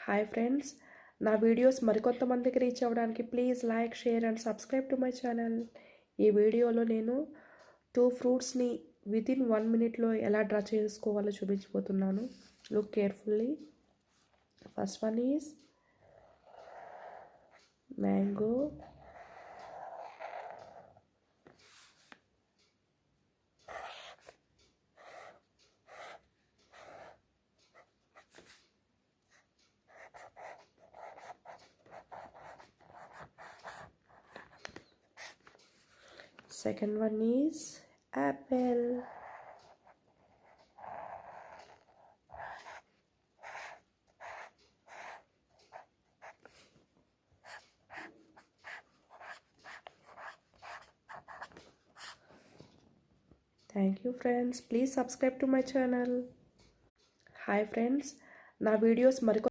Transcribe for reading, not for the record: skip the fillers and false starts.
Hi friends, నా videos మరికొంతమందికి reach అవ్వడానికి please like, share and subscribe to my channel. ఈ వీడియోలో నేను 2 ఫ్రూట్స్ని వితిన్ 1 మినిట్లో ఎలా డ్రా చేసుకోవాలో చూపించబోతున్నాను. Look carefully. First one is mango. Second one is apple. Thank you friends. Please subscribe to my channel. Hi friends, నా వీడియోస్